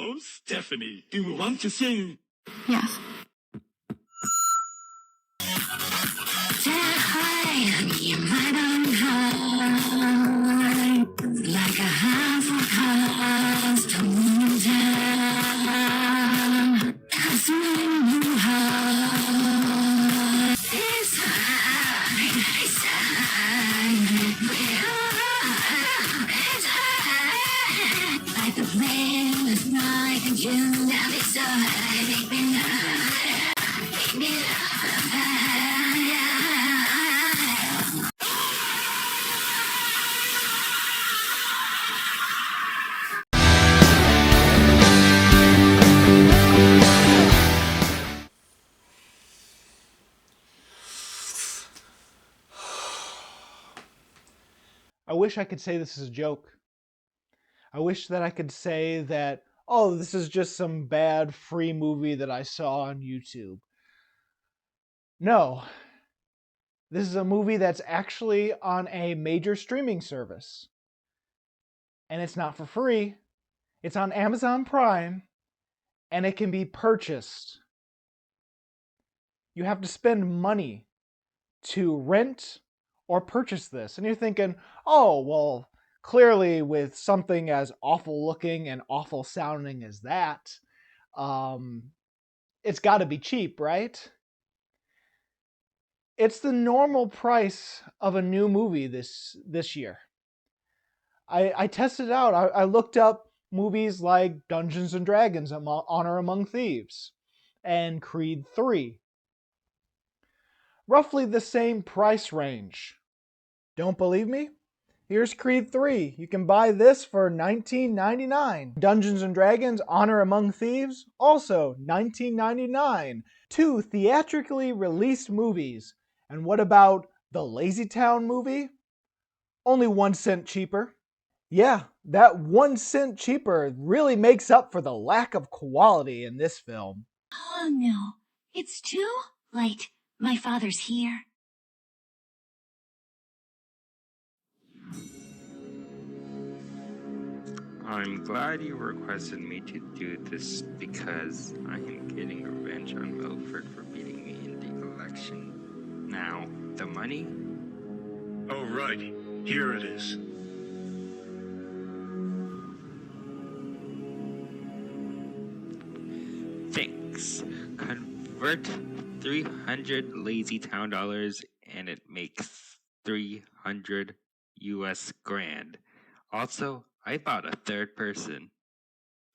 Oh, Stephanie, do you want to sing? Yes. Like a half a heart to move down. It's like the rain is night in June. Now it's so high. Make me I wish I could say this is a joke. I wish that I could say that, oh, this is just some bad free movie that I saw on YouTube. No. This is a movie that's actually on a major streaming service. And it's not for free. It's on Amazon Prime, and it can be purchased. You have to spend money to rent or purchase this. And you're thinking, oh, well, clearly with something as awful looking and awful sounding as that, it's got to be cheap, right? It's the normal price of a new movie this year. I tested it out. I looked up movies like Dungeons and Dragons, Honor Among Thieves, and Creed 3. Roughly the same price range. Don't believe me? Here's Creed 3. You can buy this for $19.99. Dungeons and Dragons Honor Among Thieves, also $19.99. 2 theatrically released movies. And what about the LazyTown movie? Only 1 cent cheaper. Yeah, that 1 cent cheaper really makes up for the lack of quality in this film. Oh no, it's too late. My father's here. I'm glad you requested me to do this because I am getting revenge on Milford for beating me in the election. Now, the money? Oh, right. Here it is. Thanks. Convert 300 LazyTown dollars and it makes 300 US grand. Also, I bought a third person.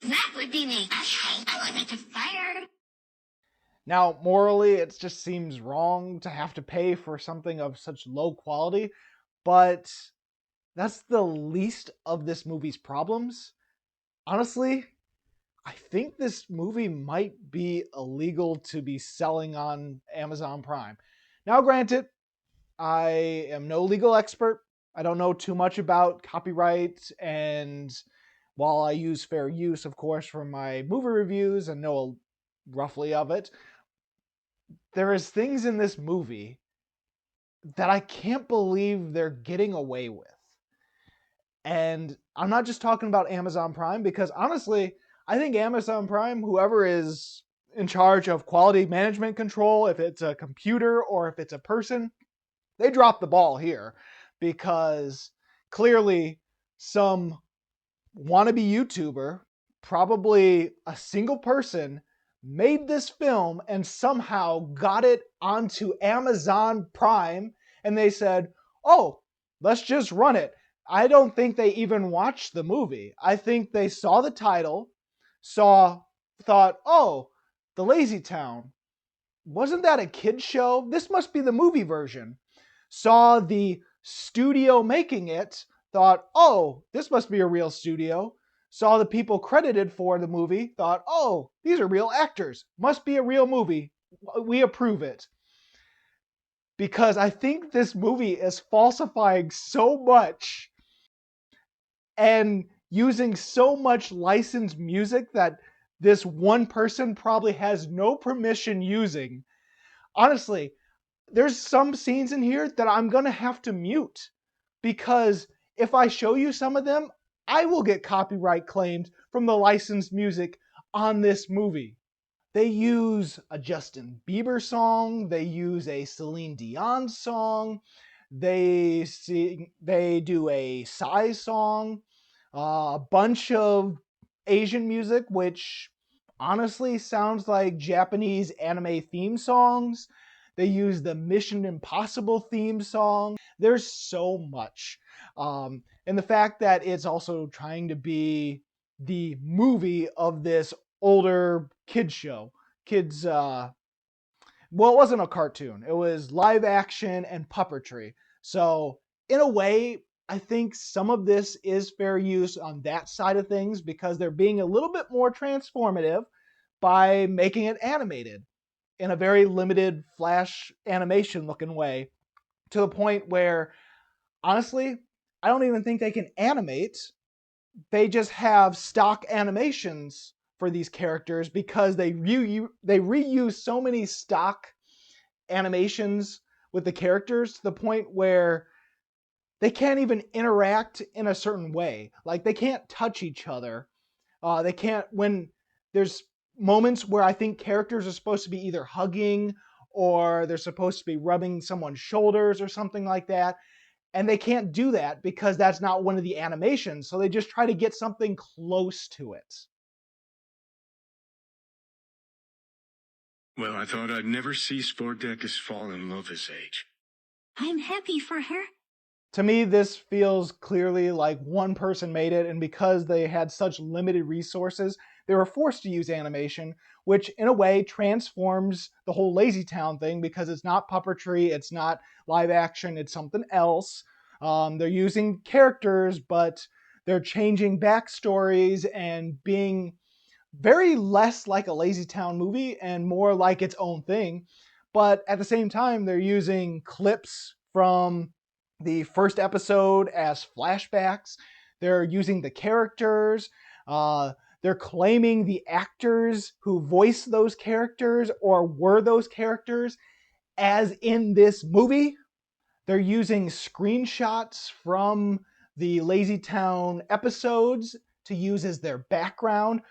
That would be me. I would get fired. Now, morally, it just seems wrong to have to pay for something of such low quality, but that's the least of this movie's problems. Honestly, I think this movie might be illegal to be selling on Amazon Prime. Now, granted, I am no legal expert. I don't know too much about copyright, and while I use fair use, of course, for my movie reviews and know roughly of it, there is things in this movie that I can't believe they're getting away with. And I'm not just talking about Amazon Prime, because honestly, I think Amazon Prime, whoever is in charge of quality management control, if it's a computer or if it's a person, they dropped the ball here, because clearly some wannabe YouTuber, probably a single person, made this film and somehow got it onto Amazon Prime, and they said, oh, let's just run it. I don't think they even watched the movie. I think they saw the title, thought, oh, the LazyTown. Wasn't that a kid's show? This must be the movie version. Saw the studio making it, thought, oh, this must be a real studio. Saw the people credited for the movie, thought, oh, these are real actors. Must be a real movie. We approve it. Because I think this movie is falsifying so much and using so much licensed music that this one person probably has no permission using. Honestly, there's some scenes in here that I'm going to have to mute, because if I show you some of them, I will get copyright claimed from the licensed music on this movie. They use a Justin Bieber song, they use a Celine Dion song, they do a Psy song, a bunch of Asian music, which honestly sounds like Japanese anime theme songs. They use the Mission Impossible theme song. There's so much. And the fact that it's also trying to be the movie of this older kids show. Kids, well, it wasn't a cartoon. It was live action and puppetry. So, in a way, I think some of this is fair use on that side of things because they're being a little bit more transformative by making it animated in a very limited flash animation looking way to the point where, honestly, I don't even think they can animate. They just have stock animations for these characters because they reuse so many stock animations with the characters to the point where they can't even interact in a certain way. Like they can't touch each other. They can't when there's moments where I think characters are supposed to be either hugging or they're supposed to be rubbing someone's shoulders or something like that. And they can't do that because that's not one of the animations. So they just try to get something close to it. Well, I thought I'd never see Sportacus fall in love his age. I'm happy for her. To me, this feels clearly like one person made it, and because they had such limited resources, they were forced to use animation, which in a way transforms the whole LazyTown thing because it's not puppetry, it's not live action, it's something else. They're using characters, but they're changing backstories and being very less like a LazyTown movie and more like its own thing. But at the same time, they're using clips from the first episode as flashbacks. They're using the characters. They're claiming the actors who voice those characters or were those characters as in this movie. They're using screenshots from the LazyTown episodes to use as their background.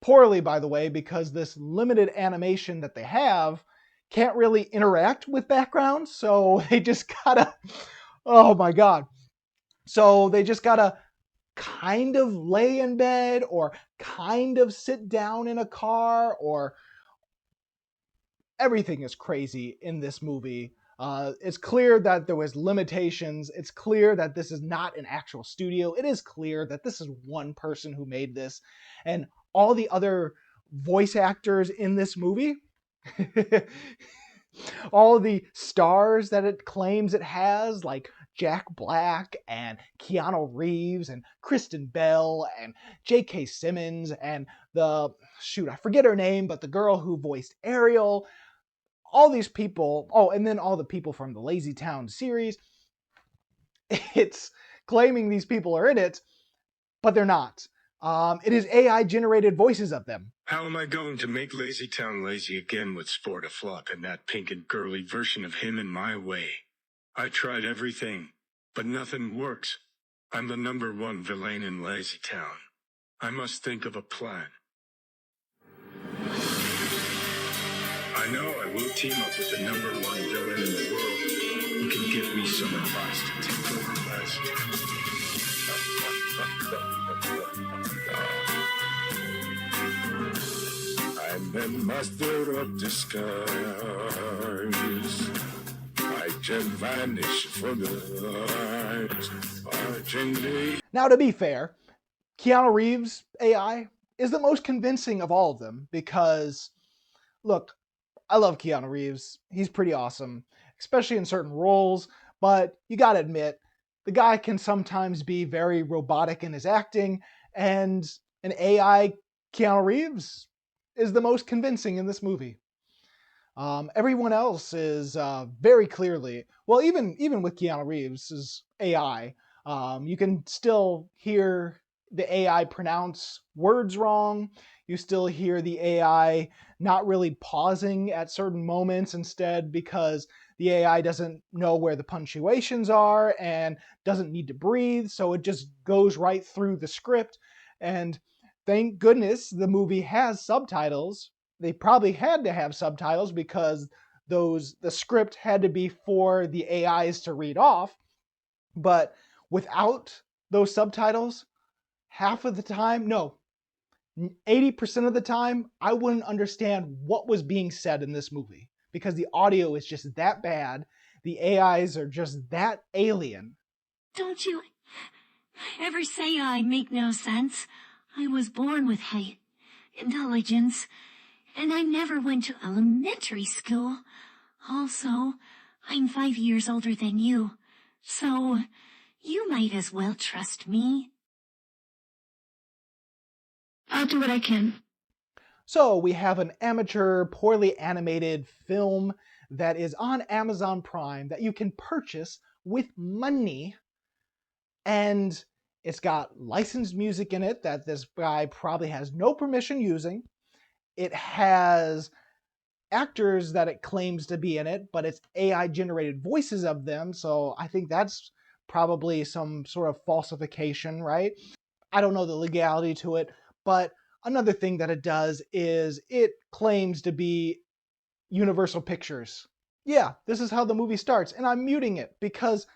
Poorly, by the way, because this limited animation that they have can't really interact with backgrounds, so they just gotta, oh my god. So they just gotta kind of lay in bed or kind of sit down in a car, or everything is crazy in this movie. It's clear that there was limitations. It's clear that this is not an actual studio. It is clear that this is one person who made this, and all the other voice actors in this movie, all of the stars that it claims it has, like Jack Black and Keanu Reeves and Kristen Bell and J.K. Simmons and I forget her name, but the girl who voiced Ariel, all these people, and then all the people from the LazyTown series, it's claiming these people are in it, but they're not. It is AI generated voices of them. How am I going to make LazyTown lazy again with Sportaflop and that pink and girly version of him in my way? I tried everything, but nothing works. I'm the #1 villain in LazyTown. I must think of a plan. I know I will team up with the #1 villain in the world who can give me some advice to take over LazyTown. I'm the master of disguise. I can vanish from the eyes. Now, to be fair, Keanu Reeves' AI is the most convincing of all of them because, look, I love Keanu Reeves. He's pretty awesome, especially in certain roles, but you gotta admit, the guy can sometimes be very robotic in his acting, and an AI Keanu Reeves is the most convincing in this movie. Everyone else is very clearly, well, even with Keanu Reeves' AI, you can still hear the AI pronounce words wrong. You still hear the AI not really pausing at certain moments instead because the AI doesn't know where the punctuations are and doesn't need to breathe, so it just goes right through the script. And thank goodness the movie has subtitles. They probably had to have subtitles because the script had to be for the AIs to read off. But without those subtitles, half of the time, no, 80% of the time, I wouldn't understand what was being said in this movie because the audio is just that bad. The AIs are just that alien. Don't you ever say I make no sense. I was born with high intelligence, and I never went to elementary school. Also, I'm 5 years older than you, so you might as well trust me. I'll do what I can. So we have an amateur, poorly animated film that is on Amazon Prime that you can purchase with money. And it's got licensed music in it that this guy probably has no permission using. It has actors that it claims to be in it, but it's AI generated voices of them. So I think that's probably some sort of falsification, right? I don't know the legality to it, but another thing that it does is it claims to be Universal Pictures. Yeah, this is how the movie starts, and I'm muting it because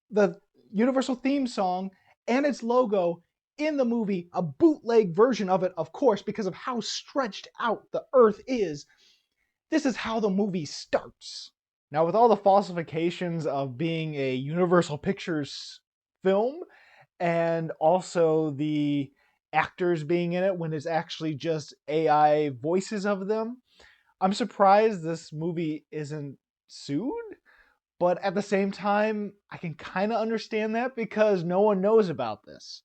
the Universal theme song and its logo in the movie, a bootleg version of it, of course, because of how stretched out the Earth is. This is how the movie starts. Now, with all the falsifications of being a Universal Pictures film, and also the actors being in it when it's actually just AI voices of them, I'm surprised this movie isn't sued. But at the same time, I can kind of understand that because no one knows about this.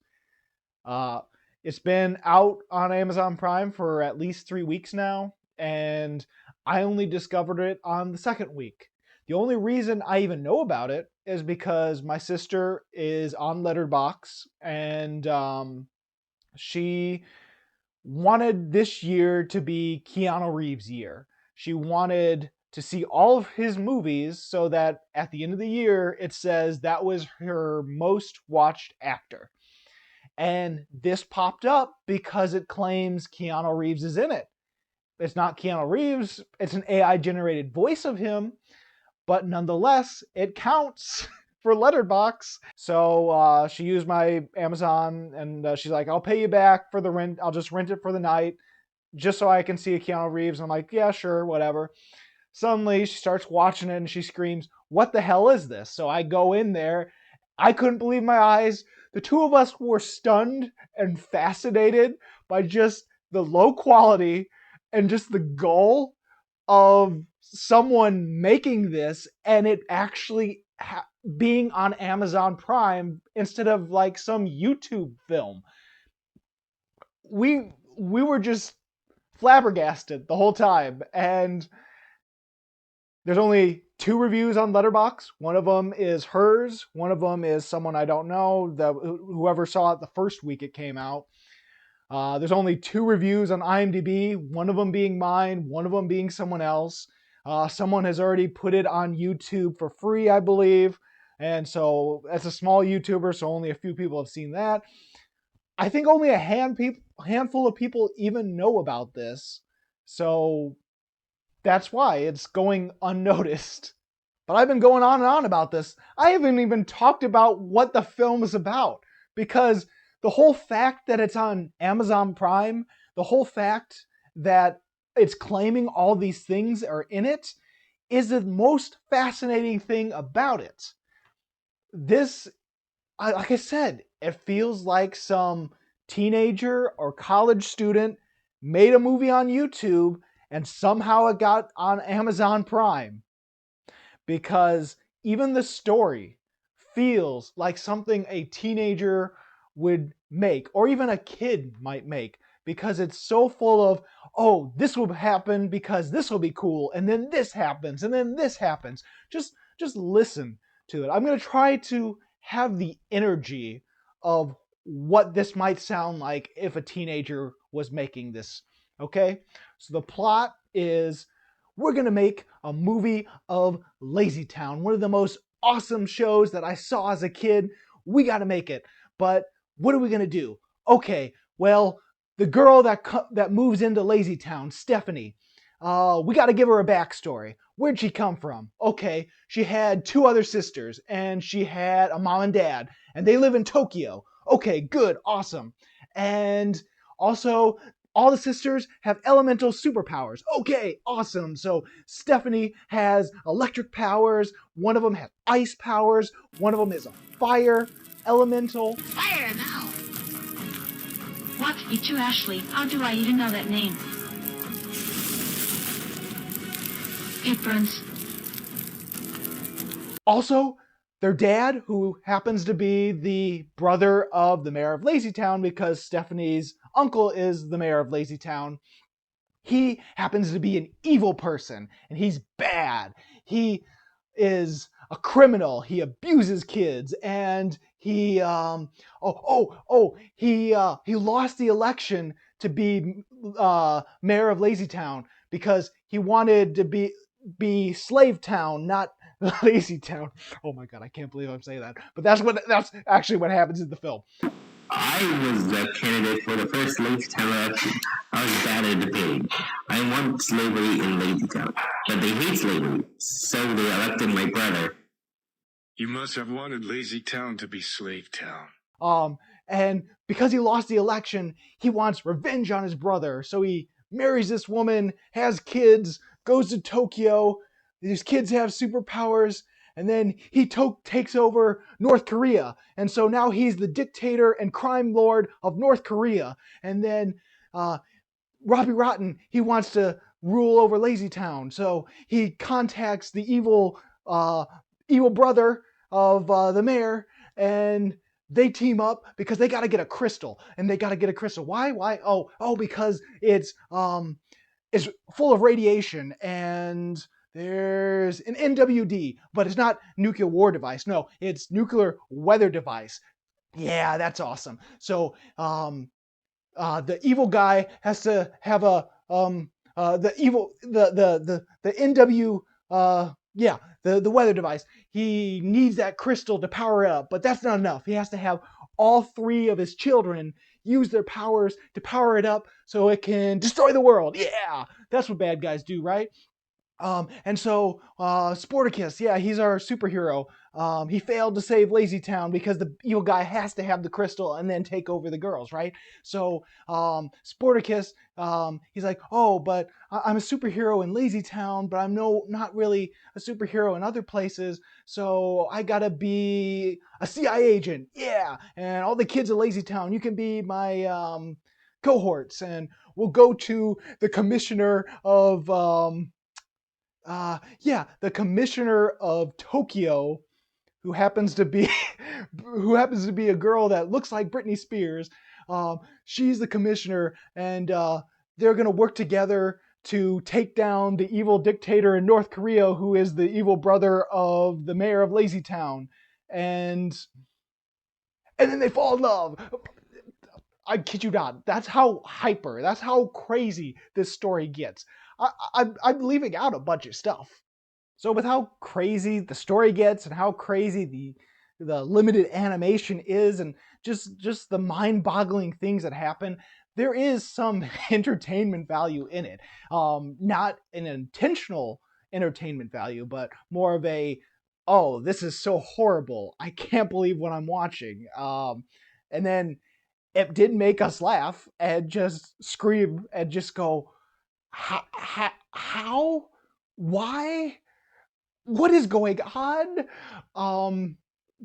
It's been out on Amazon Prime for at least 3 weeks now, and I only discovered it on the second week. The only reason I even know about it is because my sister is on Letterboxd, and she wanted this year to be Keanu Reeves' year. She wanted to see all of his movies so that at the end of the year it says that was her most watched actor. And this popped up because it claims Keanu Reeves is in it. It's not Keanu Reeves, it's an AI generated voice of him, but nonetheless, it counts for Letterboxd. So she used my Amazon, and she's like, I'll pay you back for the rent. I'll just rent it for the night just so I can see a Keanu Reeves. I'm like, yeah, sure, whatever. Suddenly, she starts watching it, and she screams, what the hell is this? So I go in there. I couldn't believe my eyes. The two of us were stunned and fascinated by just the low quality and just the goal of someone making this and it actually being on Amazon Prime instead of like some YouTube film. We were just flabbergasted the whole time, and there's only 2 reviews on Letterboxd. One of them is hers. One of them is someone I don't know, whoever saw it the first week it came out. There's only 2 reviews on IMDb, one of them being mine, one of them being someone else. Someone has already put it on YouTube for free, I believe. And so, as a small YouTuber, so only a few people have seen that. I think only a handful of people even know about this. So, that's why it's going unnoticed. But I've been going on and on about this. I haven't even talked about what the film is about, because the whole fact that it's on Amazon Prime, the whole fact that it's claiming all these things are in it, is the most fascinating thing about it. This, like I said, it feels like some teenager or college student made a movie on YouTube and somehow it got on Amazon Prime. Because even the story feels like something a teenager would make, or even a kid might make, because it's so full of, oh, this will happen because this will be cool, and then this happens, and then this happens. Just listen to it. I'm going to try to have the energy of what this might sound like if a teenager was making this. Okay? So the plot is we're going to make a movie of LazyTown, one of the most awesome shows that I saw as a kid. We got to make it. But what are we going to do? Okay, well, the girl that moves into LazyTown, Stephanie, we got to give her a backstory. Where'd she come from? Okay, she had 2 other sisters, and she had a mom and dad, and they live in Tokyo. Okay, good, awesome. And also, all the sisters have elemental superpowers. Okay, awesome. So Stephanie has electric powers, one of them has ice powers, one of them is a fire elemental. Fire now! Walk me to Ashley. How do I even know that name? It burns. Also, their dad, who happens to be the brother of the mayor of LazyTown because Stephanie's uncle is the mayor of LazyTown, he happens to be an evil person, and he's bad. He is a criminal. He abuses kids, and he lost the election to be mayor of LazyTown because he wanted to be Slave Town, not LazyTown. Oh my god, I can't believe I'm saying that. But that's actually what happens in the film. I was the candidate for the first LazyTown election. I was bad at debating. I want slavery in LazyTown, but they hate slavery, so they elected my brother. You must have wanted LazyTown to be Slave Town. And because he lost the election, he wants revenge on his brother. So he marries this woman, has kids, goes to Tokyo. These kids have superpowers. And then he takes over North Korea. And so now he's the dictator and crime lord of North Korea. And then Robbie Rotten, he wants to rule over LazyTown. So he contacts the evil brother of the mayor, and they team up because they got to get a crystal. And they got to get a crystal. Why? Oh, because it's full of radiation, and there's an NWD, but it's not nuclear war device. No, it's nuclear weather device. Yeah, that's awesome. So the evil guy has to have the NW the weather device. He needs that crystal to power it up, but that's not enough. He has to have all 3 of his children use their powers to power it up so it can destroy the world. Yeah, that's what bad guys do, right? And so Sporticus, yeah, he's our superhero. He failed to save LazyTown because the evil guy has to have the crystal and then take over the girls, right? So Sporticus, he's like, oh, but I'm a superhero in LazyTown, but I'm not really a superhero in other places. So I gotta be a CIA agent, yeah. And all the kids at LazyTown, you can be my cohorts, and we'll go to the commissioner of the commissioner of Tokyo, who happens to be a girl that looks like Britney Spears. She's the commissioner, and they're gonna work together to take down the evil dictator in North Korea, who is the evil brother of the mayor of LazyTown, and then they fall in love. I kid you not. That's how crazy this story gets. I'm leaving out a bunch of stuff. So with how crazy the story gets and how crazy the limited animation is, and just the mind-boggling things that happen, there is some entertainment value in it. Not an intentional entertainment value, but more of a, oh, this is so horrible. I can't believe what I'm watching. And then it did make us laugh and just scream and just go, how? Why? What is going on?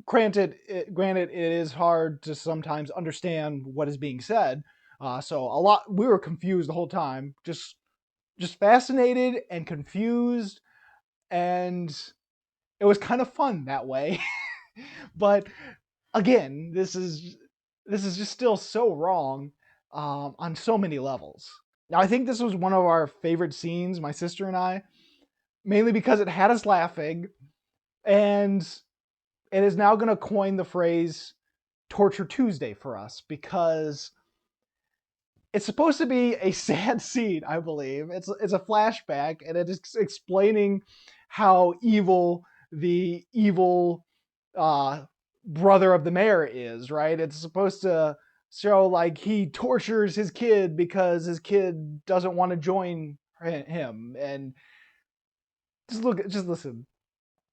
Granted, it is hard to sometimes understand what is being said. So we were confused the whole time, just fascinated and confused, and it was kind of fun that way. But again, this is just still so wrong on so many levels. Now, I think this was one of our favorite scenes, my sister and I, mainly because it had us laughing, and it is now going to coin the phrase, Torture Tuesday for us, because it's supposed to be a sad scene, I believe. It's a flashback, and it is explaining how evil the evil brother of the mayor is, right? It's supposed to show like he tortures his kid because his kid doesn't want to join him. And just listen.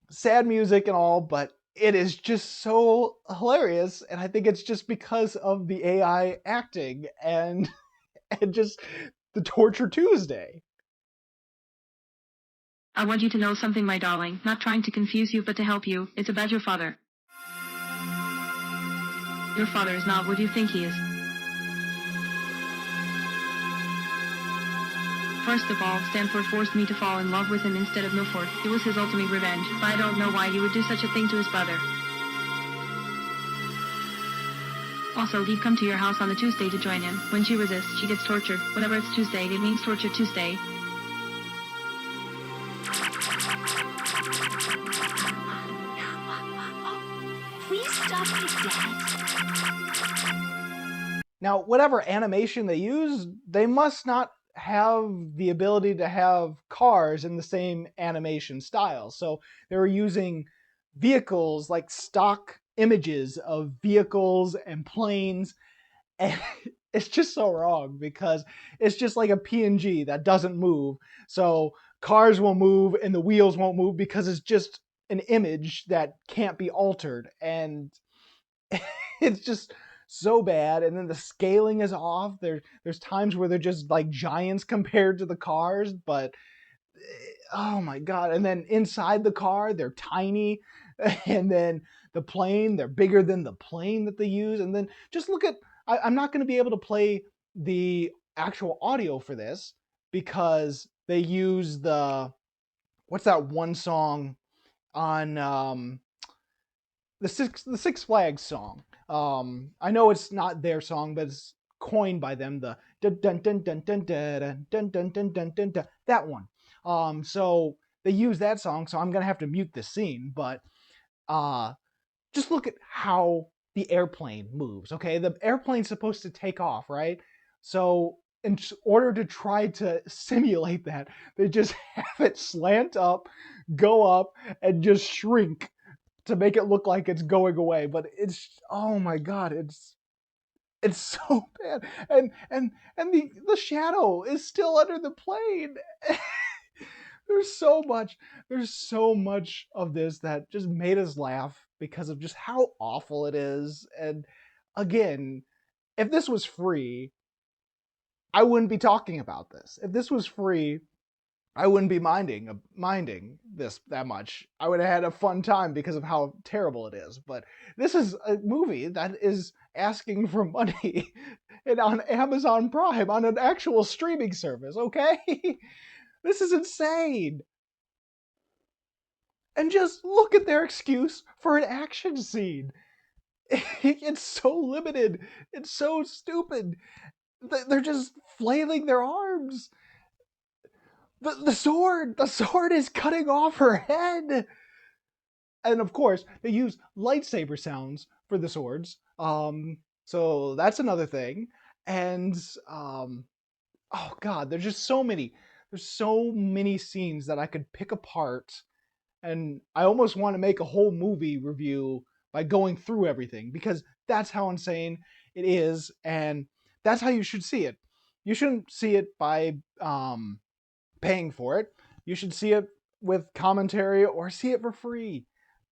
Sad music and all, but it is just so hilarious, and I think it's just because of the AI acting and just the Torture Tuesday. I want you to know something, my darling. Not trying to confuse you, but to help you. It's about your father. Your father is not what you think he is. First of all, Stanford forced me to fall in love with him instead of Milford. It was his ultimate revenge, but I don't know why he would do such a thing to his brother. Also, he'd come to your house on the Tuesday to join him. When she resists, she gets tortured. Whatever it's Tuesday, it means Torture Tuesday. Please stop like that. Now, whatever animation they use, they must not have the ability to have cars in the same animation style. So they were using vehicles, like stock images of vehicles and planes, and it's just so wrong because it's just like a PNG that doesn't move. So cars will move and the wheels won't move because it's just an image that can't be altered, and it's just so bad. And then the scaling is off. There's times where they're just like giants compared to the cars, but oh my god. And then inside the car they're tiny, and then the plane, they're bigger than the plane that they use. And then just look at, I'm not going to be able to play the actual audio for this because they use what's that one song on the Six Flags song. I know it's not their song, but it's coined by them. The dun dun dun dun dun dun dun dun dun dun dun dun, that one. So they use that song. So I'm gonna have to mute this scene. But just look at how the airplane moves. Okay, the airplane's supposed to take off, right? So in order to try to simulate that, they just have it slant up, go up, and just shrink to make it look like it's going away. But it's, oh my god, it's so bad. And the shadow is still under the plane. there's so much of this that just made us laugh because of just how awful it is. And again, if this was free, I wouldn't be talking about this. If this was free, I wouldn't be minding this that much. I would have had a fun time because of how terrible it is. But this is a movie that is asking for money and on Amazon Prime, on an actual streaming service, okay? This is insane. And just look at their excuse for an action scene. It's so limited. It's so stupid. They're just flailing their arms. The sword is cutting off her head. And of course, they use lightsaber sounds for the swords. So that's another thing. And oh god, there's so many scenes that I could pick apart, and I almost want to make a whole movie review by going through everything, because that's how insane it is, and that's how you should see it. You shouldn't see it by paying for it. You should see it with commentary or see it for free.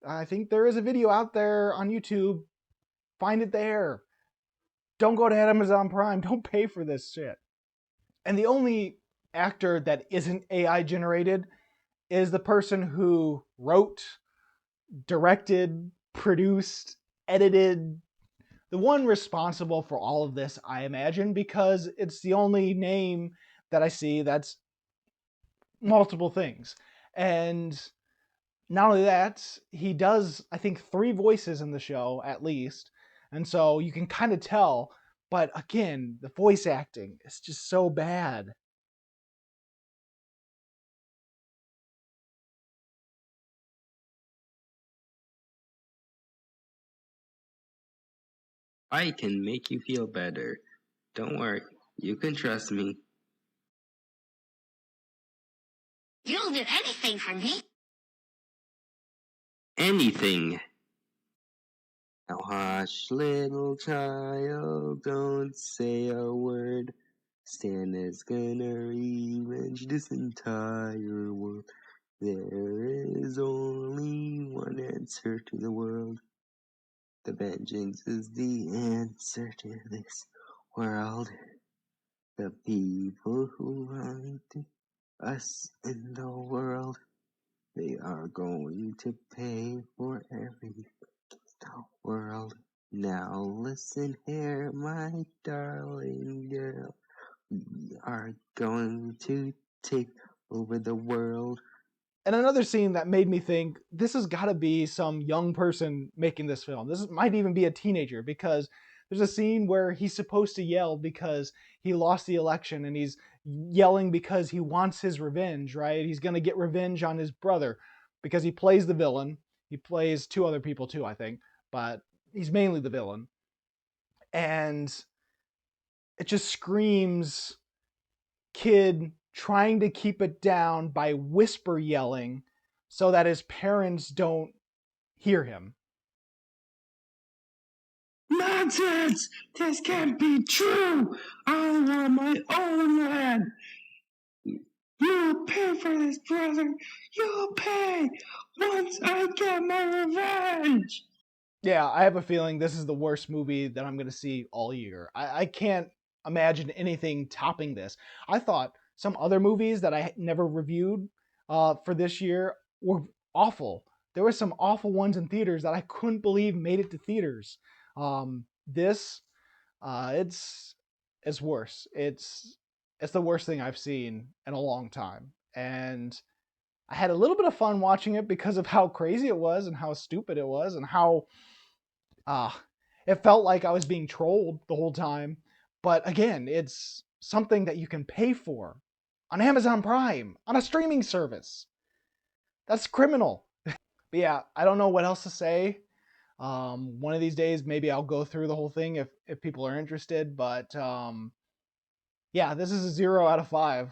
I think there is a video out there on YouTube. Find it there. Don't go to Amazon Prime. Don't pay for this shit. And the only actor that isn't AI generated is the person who wrote, directed, produced, edited, the one responsible for all of this, I imagine, because it's the only name that I see that's multiple things. And not only that, he does, I think, 3 voices in the show at least. And so you can kind of tell, but again, the voice acting is just so bad. I can make you feel better. Don't worry, you can trust me. You'll do anything for me. Anything. Now hush, little child, don't say a word. Santa's gonna revenge this entire world. There is only one answer to the world. The vengeance is the answer to this world. The people who wronged us in the world, they are going to pay for everything in the world. Now listen here, my darling girl. We are going to take over the world. And another scene that made me think this has got to be some young person making this film. This might even be a teenager, because there's a scene where he's supposed to yell because he lost the election, and he's yelling because he wants his revenge, right? He's going to get revenge on his brother because he plays the villain. He plays two other people too, I think, but he's mainly the villain. And it just screams kid trying to keep it down by whisper yelling so that his parents don't hear him. Nonsense! This can't be true! I want my own land! You'll pay for this, brother! You'll pay! Once I get my revenge! Yeah, I have a feeling this is the worst movie that I'm going to see all year. I can't imagine anything topping this. I thought some other movies that I never reviewed for this year were awful. There were some awful ones in theaters that I couldn't believe made it to theaters. This, it's worse. It's the worst thing I've seen in a long time, and I had a little bit of fun watching it because of how crazy it was and how stupid it was and how it felt like I was being trolled the whole time. But again, it's something that you can pay for on Amazon Prime, on a streaming service. That's criminal. But yeah, I don't know what else to say. One of these days, maybe I'll go through the whole thing if people are interested. But yeah, this is a 0 out of 5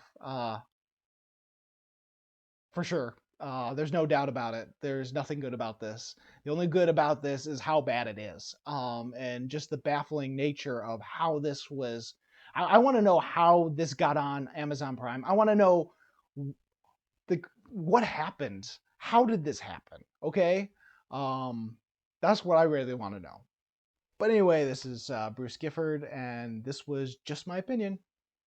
for sure. There's no doubt about it. There's nothing good about this. The only good about this is how bad it is, and just the baffling nature of how this was. I want to know how this got on Amazon Prime. I want to know what happened. How did this happen? Okay, that's what I really want to know. But anyway, this is Bruce Gifford, and this was just my opinion.